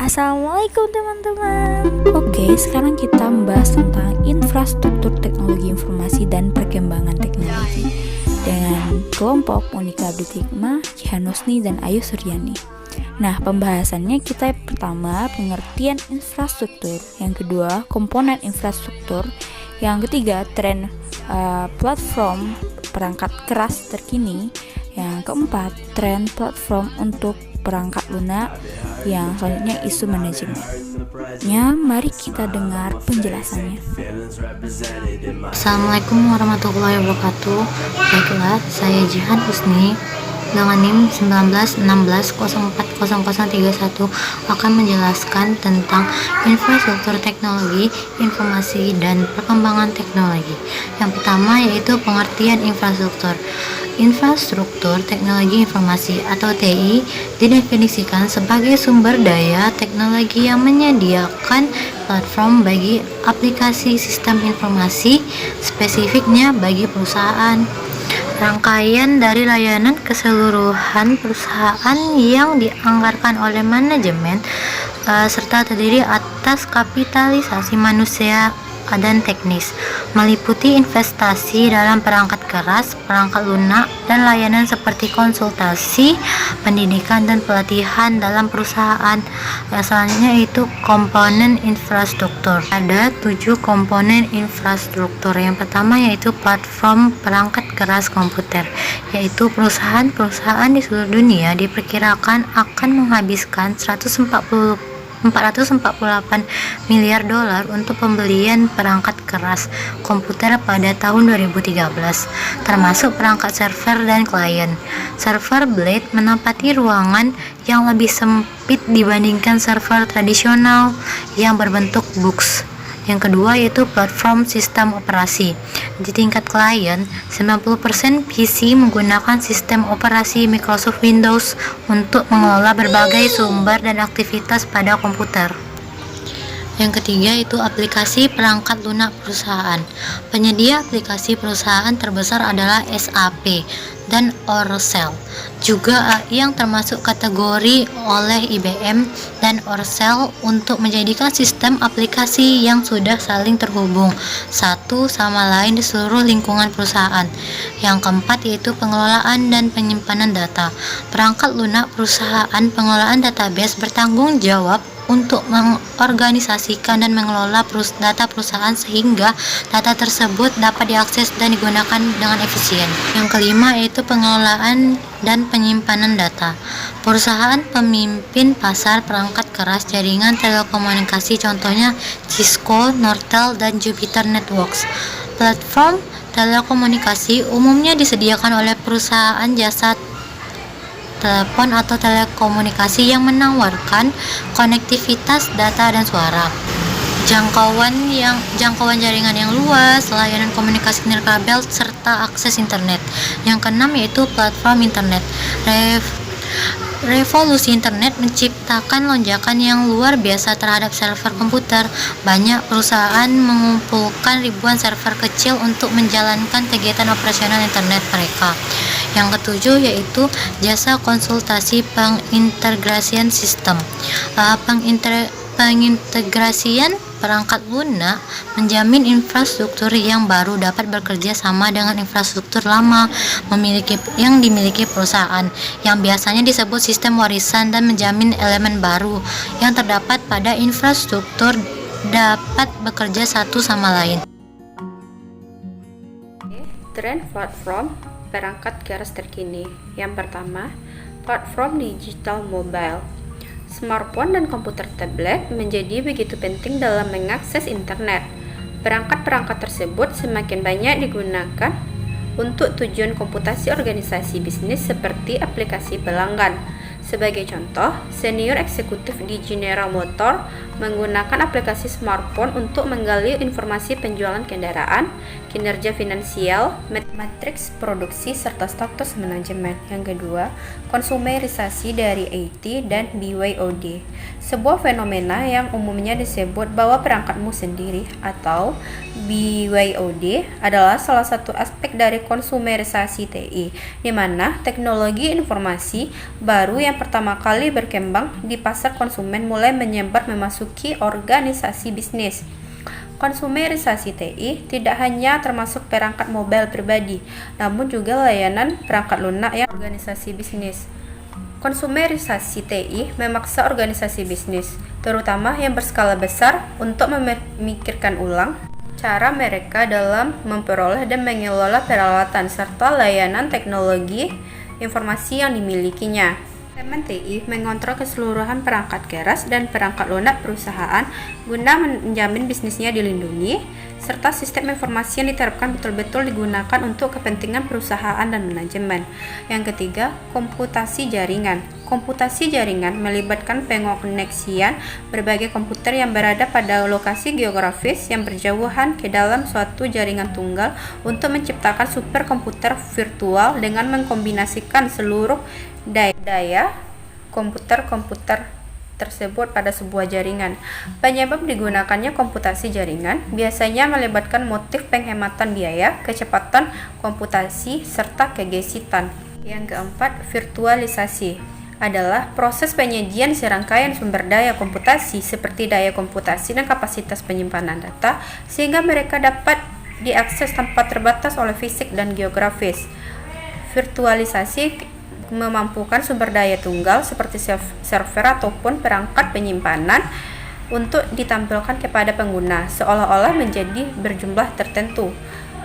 Assalamualaikum teman-teman. Oke, sekarang kita membahas tentang infrastruktur teknologi informasi dan perkembangan teknologi dengan kelompok Monica Abdul Cihanosni, dan Ayu Suryani. Nah, pembahasannya kita pertama pengertian infrastruktur, yang kedua komponen infrastruktur, yang ketiga tren platform perangkat keras terkini, yang keempat tren platform untuk perangkat lunak, yang selanjutnya isu manajemen. Mari kita dengar penjelasannya. Assalamualaikum warahmatullahi wabarakatuh. Baiklah, saya Jihan Husni dengan NIM 1916040031 akan menjelaskan tentang infrastruktur teknologi, informasi, dan perkembangan teknologi. Yang pertama yaitu pengertian infrastruktur. Infrastruktur teknologi informasi atau TI didefinisikan sebagai sumber daya teknologi yang menyediakan platform bagi aplikasi sistem informasi, spesifiknya bagi perusahaan. Rangkaian dari layanan keseluruhan perusahaan yang dianggarkan oleh manajemen serta terdiri atas kapitalisasi manusia dan teknis, meliputi investasi dalam perangkat keras, perangkat lunak, dan layanan seperti konsultasi, pendidikan, dan pelatihan dalam perusahaan. Selanjutnya itu komponen infrastruktur. Ada 7 komponen infrastruktur. Yang pertama yaitu platform perangkat keras komputer, yaitu perusahaan-perusahaan di seluruh dunia diperkirakan akan menghabiskan 448 miliar dolar untuk pembelian perangkat keras komputer pada tahun 2013, termasuk perangkat server dan klien. Server blade menempati ruangan yang lebih sempit dibandingkan server tradisional yang berbentuk box. Yang kedua yaitu platform sistem operasi. Di tingkat klien, 90% PC menggunakan sistem operasi Microsoft Windows untuk mengelola berbagai sumber dan aktivitas pada komputer. Yang ketiga itu aplikasi perangkat lunak perusahaan. Penyedia aplikasi perusahaan terbesar adalah SAP dan Oracle, juga yang termasuk kategori oleh IBM dan Oracle untuk menjadikan sistem aplikasi yang sudah saling terhubung satu sama lain di seluruh lingkungan perusahaan. Yang keempat yaitu pengelolaan dan penyimpanan data. Perangkat lunak perusahaan pengelolaan database bertanggung jawab untuk mengorganisasikan dan mengelola data perusahaan sehingga data tersebut dapat diakses dan digunakan dengan efisien. Yang kelima yaitu pengelolaan dan penyimpanan data. Perusahaan pemimpin pasar perangkat keras jaringan telekomunikasi, contohnya Cisco, Nortel, dan Jupiter Networks. Platform telekomunikasi umumnya disediakan oleh perusahaan jasa telepon atau telekomunikasi yang menawarkan konektivitas data dan suara, jangkauan jaringan yang luas, layanan komunikasi nirkabel, serta akses internet. Yang keenam yaitu platform internet. Revolusi internet menciptakan lonjakan yang luar biasa terhadap server komputer. Banyak perusahaan mengumpulkan ribuan server kecil untuk menjalankan kegiatan operasional internet mereka. Yang ketujuh yaitu jasa konsultasi pengintegrasian sistem. Pengintegrasian perangkat lunak menjamin infrastruktur yang baru dapat bekerja sama dengan infrastruktur lama yang dimiliki perusahaan, yang biasanya disebut sistem warisan, dan menjamin elemen baru yang terdapat pada infrastruktur dapat bekerja satu sama lain. Tren platform perangkat keras terkini. Yang pertama, platform digital mobile. Smartphone dan komputer tablet menjadi begitu penting dalam mengakses internet. Perangkat-perangkat tersebut semakin banyak digunakan untuk tujuan komputasi organisasi bisnis seperti aplikasi pelanggan. Sebagai contoh, senior eksekutif di General Motors menggunakan aplikasi smartphone untuk menggali informasi penjualan kendaraan, kinerja finansial, matriks produksi, serta status manajemen. Yang kedua, konsumerisasi dari IT dan BYOD, sebuah fenomena yang umumnya disebut bahwa perangkatmu sendiri atau BYOD adalah salah satu aspek dari konsumerisasi TI, di mana teknologi informasi baru yang pertama kali berkembang di pasar konsumen mulai menyebar memasuki organisasi bisnis. Konsumerisasi TI tidak hanya termasuk perangkat mobile pribadi, namun juga layanan perangkat lunak yang organisasi bisnis. Konsumerisasi TI memaksa organisasi bisnis, terutama yang berskala besar, untuk memikirkan ulang cara mereka dalam memperoleh dan mengelola peralatan serta layanan teknologi informasi yang dimilikinya. Manajemen TI mengontrol keseluruhan perangkat keras dan perangkat lunak perusahaan guna menjamin bisnisnya dilindungi, serta sistem informasi yang diterapkan betul-betul digunakan untuk kepentingan perusahaan dan manajemen. Yang ketiga, komputasi jaringan. Komputasi jaringan melibatkan pengoneksian berbagai komputer yang berada pada lokasi geografis yang berjauhan ke dalam suatu jaringan tunggal untuk menciptakan superkomputer virtual dengan mengkombinasikan seluruh daya komputer tersebut pada sebuah jaringan. Penyebab digunakannya komputasi jaringan biasanya melibatkan motif penghematan biaya, kecepatan komputasi, serta kegesitan. Yang keempat, virtualisasi adalah proses penyajian serangkaian sumber daya komputasi seperti daya komputasi dan kapasitas penyimpanan data sehingga mereka dapat diakses tanpa terbatas oleh fisik dan geografis. Virtualisasi memampukan sumber daya tunggal seperti server ataupun perangkat penyimpanan untuk ditampilkan kepada pengguna seolah-olah menjadi berjumlah tertentu.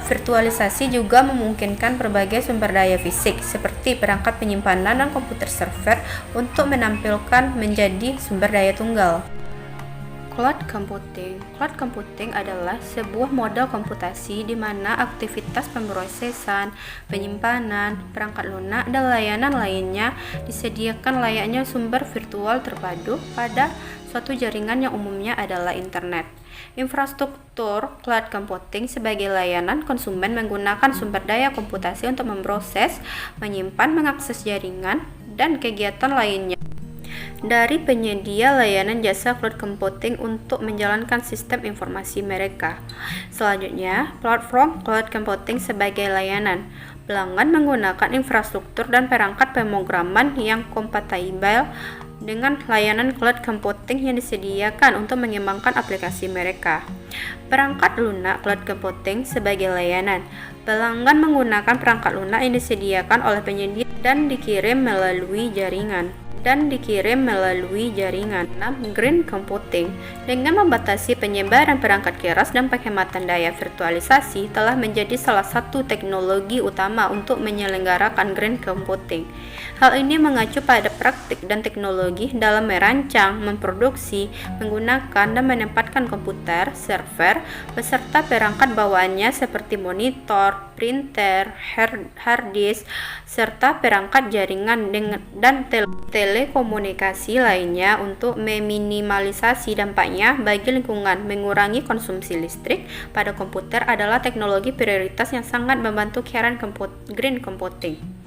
Virtualisasi juga memungkinkan berbagai sumber daya fisik seperti perangkat penyimpanan dan komputer server untuk menampilkan menjadi sumber daya tunggal. Cloud computing. Cloud computing adalah sebuah model komputasi di mana aktivitas pemrosesan, penyimpanan, perangkat lunak, dan layanan lainnya disediakan layaknya sumber virtual terpadu pada suatu jaringan yang umumnya adalah internet. Infrastruktur cloud computing sebagai layanan konsumen menggunakan sumber daya komputasi untuk memproses, menyimpan, mengakses jaringan, dan kegiatan lainnya dari penyedia layanan jasa cloud computing untuk menjalankan sistem informasi mereka. Selanjutnya, platform cloud computing sebagai layanan. Pelanggan menggunakan infrastruktur dan perangkat pemrograman yang kompatibel dengan layanan cloud computing yang disediakan untuk mengembangkan aplikasi mereka. Perangkat lunak cloud computing sebagai layanan. Pelanggan menggunakan perangkat lunak yang disediakan oleh penyedia dan dikirim melalui jaringan. 6. Green computing. Dengan membatasi penyebaran perangkat keras dan penghematan daya, virtualisasi telah menjadi salah satu teknologi utama untuk menyelenggarakan green computing. Hal ini mengacu pada praktik dan teknologi dalam merancang, memproduksi, menggunakan, dan menempatkan komputer, server, beserta perangkat bawaannya seperti monitor, printer, hard disk, serta perangkat jaringan dan telekomunikasi lainnya untuk meminimalisasi dampaknya bagi lingkungan. Mengurangi konsumsi listrik pada komputer adalah teknologi prioritas yang sangat membantu green computing.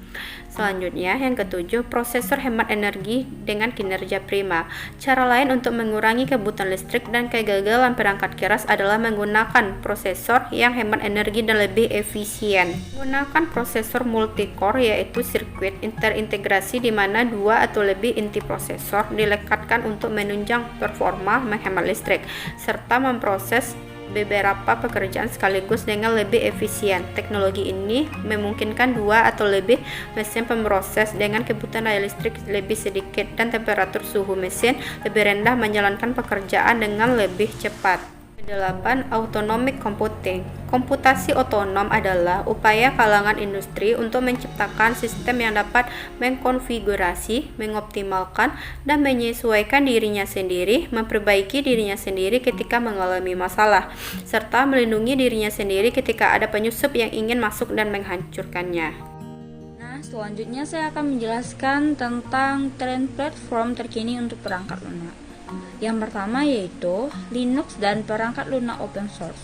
Selanjutnya, yang ketujuh, prosesor hemat energi dengan kinerja prima. Cara lain untuk mengurangi kebutuhan listrik dan kegagalan perangkat keras adalah menggunakan prosesor yang hemat energi dan lebih efisien. Menggunakan prosesor multi-core, yaitu sirkuit terintegrasi di mana dua atau lebih inti prosesor dilekatkan untuk menunjang performa, menghemat listrik, serta memproses beberapa pekerjaan sekaligus dengan lebih efisien. Teknologi ini memungkinkan dua atau lebih mesin pemroses dengan kebutuhan daya listrik lebih sedikit dan temperatur suhu mesin lebih rendah menjalankan pekerjaan dengan lebih cepat. 8. Autonomic computing. Komputasi otonom adalah upaya kalangan industri untuk menciptakan sistem yang dapat mengkonfigurasi, mengoptimalkan, dan menyesuaikan dirinya sendiri, memperbaiki dirinya sendiri ketika mengalami masalah, serta melindungi dirinya sendiri ketika ada penyusup yang ingin masuk dan menghancurkannya. Selanjutnya saya akan menjelaskan tentang tren platform terkini untuk perangkat lunak. Yang pertama yaitu Linux dan perangkat lunak open source.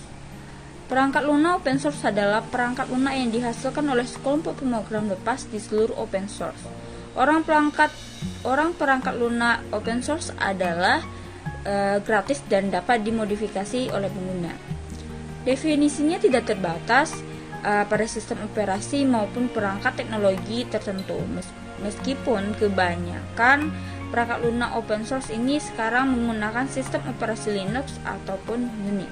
Perangkat lunak open source adalah perangkat lunak yang dihasilkan oleh sekelompok pemrogram lepas di seluruh open source. Orang perangkat lunak open source adalah gratis dan dapat dimodifikasi oleh pengguna. Definisinya tidak terbatas pada sistem operasi maupun perangkat teknologi tertentu, meskipun kebanyakan perangkat lunak open source ini sekarang menggunakan sistem operasi Linux ataupun Unix.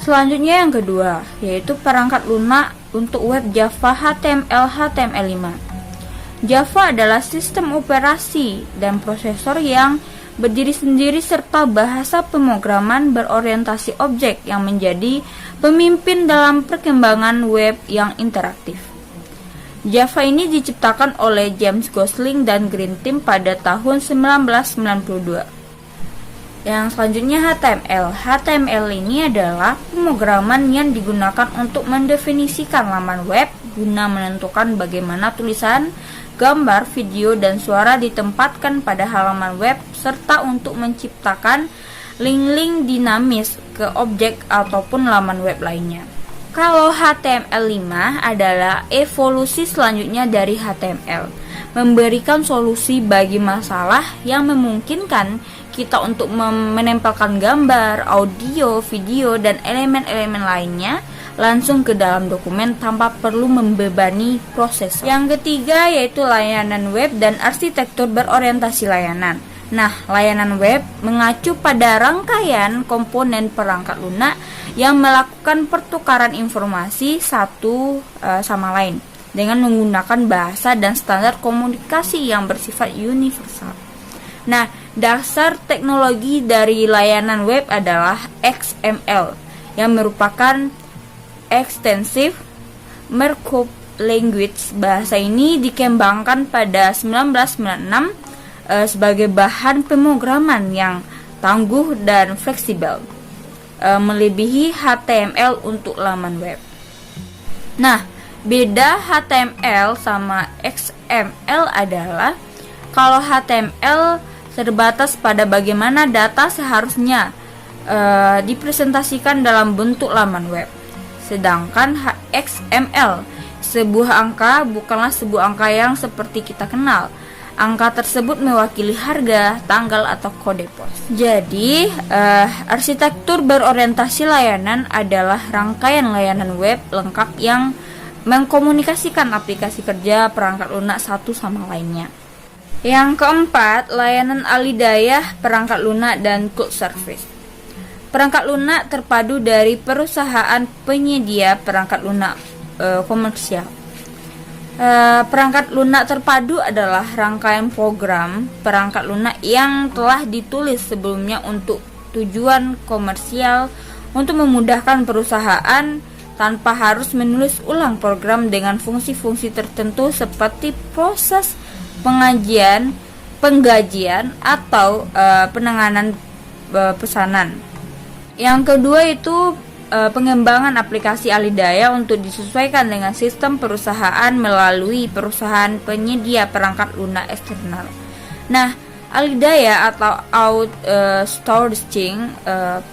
Selanjutnya yang kedua, yaitu perangkat lunak untuk web Java HTML HTML5. Java adalah sistem operasi dan prosesor yang berdiri sendiri serta bahasa pemrograman berorientasi objek yang menjadi pemimpin dalam perkembangan web yang interaktif. Java ini diciptakan oleh James Gosling dan Green Team pada tahun 1992. Yang selanjutnya HTML. HTML ini adalah pemrograman yang digunakan untuk mendefinisikan laman web guna menentukan bagaimana tulisan, gambar, video, dan suara ditempatkan pada halaman web serta untuk menciptakan link-link dinamis ke objek ataupun laman web lainnya. Kalau HTML5 adalah evolusi selanjutnya dari HTML, memberikan solusi bagi masalah yang memungkinkan kita untuk menempelkan gambar, audio, video, dan elemen-elemen lainnya langsung ke dalam dokumen tanpa perlu membebani proses. Yang ketiga yaitu layanan web dan arsitektur berorientasi layanan. Nah, layanan web mengacu pada rangkaian komponen perangkat lunak yang melakukan pertukaran informasi satu sama lain dengan menggunakan bahasa dan standar komunikasi yang bersifat universal. Nah, dasar teknologi dari layanan web adalah XML yang merupakan Extensive Markup Language. Bahasa ini dikembangkan pada 1996 sebagai bahan pemrograman yang tangguh dan fleksibel, melebihi HTML untuk laman web. Nah, beda HTML sama XML adalah kalau HTML terbatas pada bagaimana data seharusnya dipresentasikan dalam bentuk laman web. Sedangkan XML, sebuah angka bukanlah sebuah angka yang seperti kita kenal. Angka tersebut mewakili harga, tanggal, atau kode pos. Jadi, arsitektur berorientasi layanan adalah rangkaian layanan web lengkap yang mengkomunikasikan aplikasi kerja perangkat lunak satu sama lainnya. Yang keempat, layanan alidayah, perangkat lunak, dan cloud service. Perangkat lunak terpadu dari perusahaan penyedia perangkat lunak komersial. Perangkat lunak terpadu adalah rangkaian program perangkat lunak yang telah ditulis sebelumnya untuk tujuan komersial untuk memudahkan perusahaan tanpa harus menulis ulang program dengan fungsi-fungsi tertentu seperti proses penggajian atau penanganan pesanan. Yang kedua itu pengembangan aplikasi alidaya untuk disesuaikan dengan sistem perusahaan melalui perusahaan penyedia perangkat lunak eksternal. Nah, alidaya atau outsourcing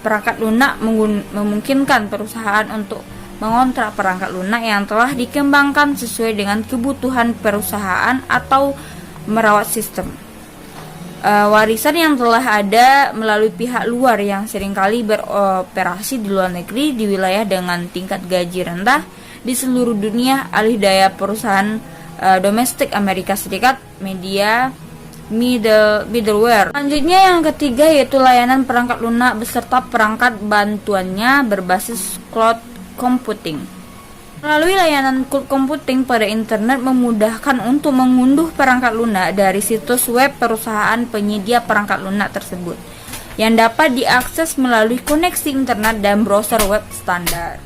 perangkat lunak memungkinkan perusahaan untuk mengontrak perangkat lunak yang telah dikembangkan sesuai dengan kebutuhan perusahaan atau merawat sistem. Warisan yang telah ada melalui pihak luar yang seringkali beroperasi di luar negeri di wilayah dengan tingkat gaji rendah di seluruh dunia. Alidaya perusahaan domestik Amerika Serikat, middleware. Selanjutnya yang ketiga yaitu layanan perangkat lunak beserta perangkat bantuannya berbasis cloud computing. Melalui layanan cloud computing pada internet memudahkan untuk mengunduh perangkat lunak dari situs web perusahaan penyedia perangkat lunak tersebut yang dapat diakses melalui koneksi internet dan browser web standar.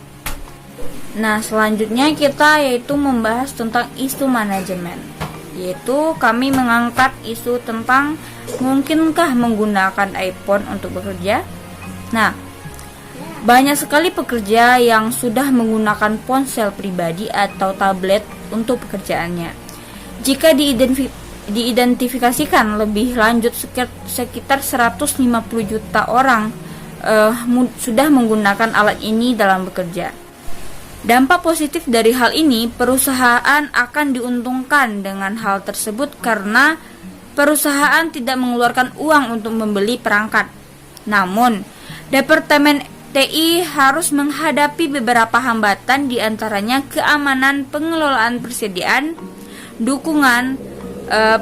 Nah, selanjutnya kita yaitu membahas tentang isu manajemen, yaitu kami mengangkat isu tentang mungkinkah menggunakan iPhone untuk bekerja. Nah, banyak sekali pekerja yang sudah menggunakan ponsel pribadi atau tablet untuk pekerjaannya. Jika diidentifikasikan lebih lanjut sekitar 150 juta orang sudah menggunakan alat ini dalam bekerja. Dampak positif dari hal ini, perusahaan akan diuntungkan dengan hal tersebut karena perusahaan tidak mengeluarkan uang untuk membeli perangkat. Namun, Departemen TI harus menghadapi beberapa hambatan, di antaranya keamanan pengelolaan persediaan, dukungan,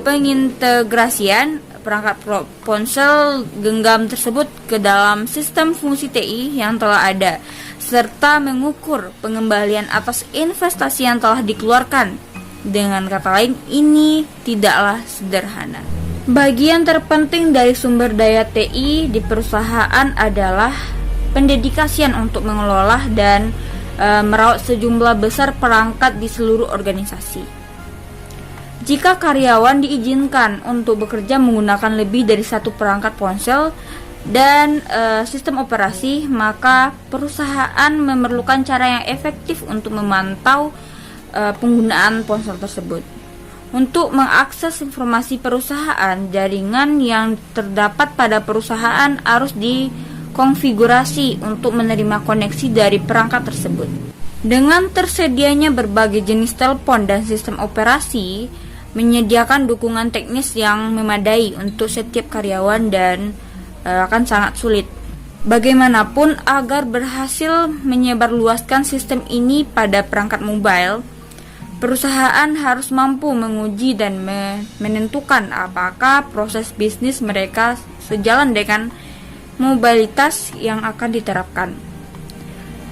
pengintegrasian perangkat ponsel genggam tersebut ke dalam sistem fungsi TI yang telah ada, serta mengukur pengembalian atas investasi yang telah dikeluarkan. Dengan kata lain, ini tidaklah sederhana. Bagian terpenting dari sumber daya TI di perusahaan adalah pendedikasian untuk mengelola dan merawat sejumlah besar perangkat di seluruh organisasi. Jika karyawan diizinkan untuk bekerja menggunakan lebih dari satu perangkat ponsel dan sistem operasi, maka perusahaan memerlukan cara yang efektif untuk memantau penggunaan ponsel tersebut. Untuk mengakses informasi perusahaan, jaringan yang terdapat pada perusahaan harus dikonfigurasi untuk menerima koneksi dari perangkat tersebut. Dengan tersedianya berbagai jenis telepon dan sistem operasi, menyediakan dukungan teknis yang memadai untuk setiap karyawan dan akan sangat sulit. Bagaimanapun, agar berhasil menyebarluaskan sistem ini pada perangkat mobile, perusahaan harus mampu menguji dan menentukan apakah proses bisnis mereka sejalan dengan mobilitas yang akan diterapkan.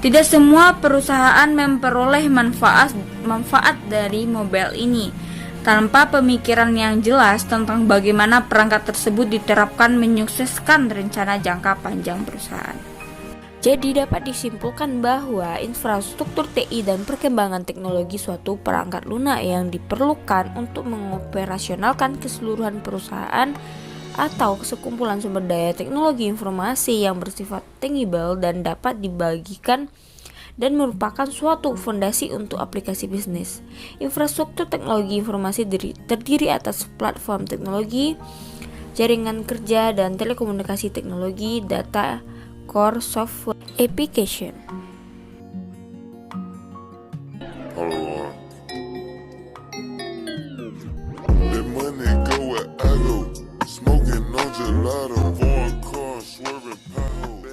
Tidak semua perusahaan memperoleh manfaat dari mobile ini tanpa pemikiran yang jelas tentang bagaimana perangkat tersebut diterapkan menyukseskan rencana jangka panjang perusahaan. Jadi dapat disimpulkan bahwa infrastruktur TI dan perkembangan teknologi suatu perangkat lunak yang diperlukan untuk mengoperasionalkan keseluruhan perusahaan atau sekumpulan sumber daya teknologi informasi yang bersifat tangible dan dapat dibagikan dan merupakan suatu fondasi untuk aplikasi bisnis. Infrastruktur teknologi informasi terdiri atas platform teknologi, jaringan kerja dan telekomunikasi teknologi, data, core, software, application. That money go where I go. Smoking on gelato, foreign cars, swerving pothole.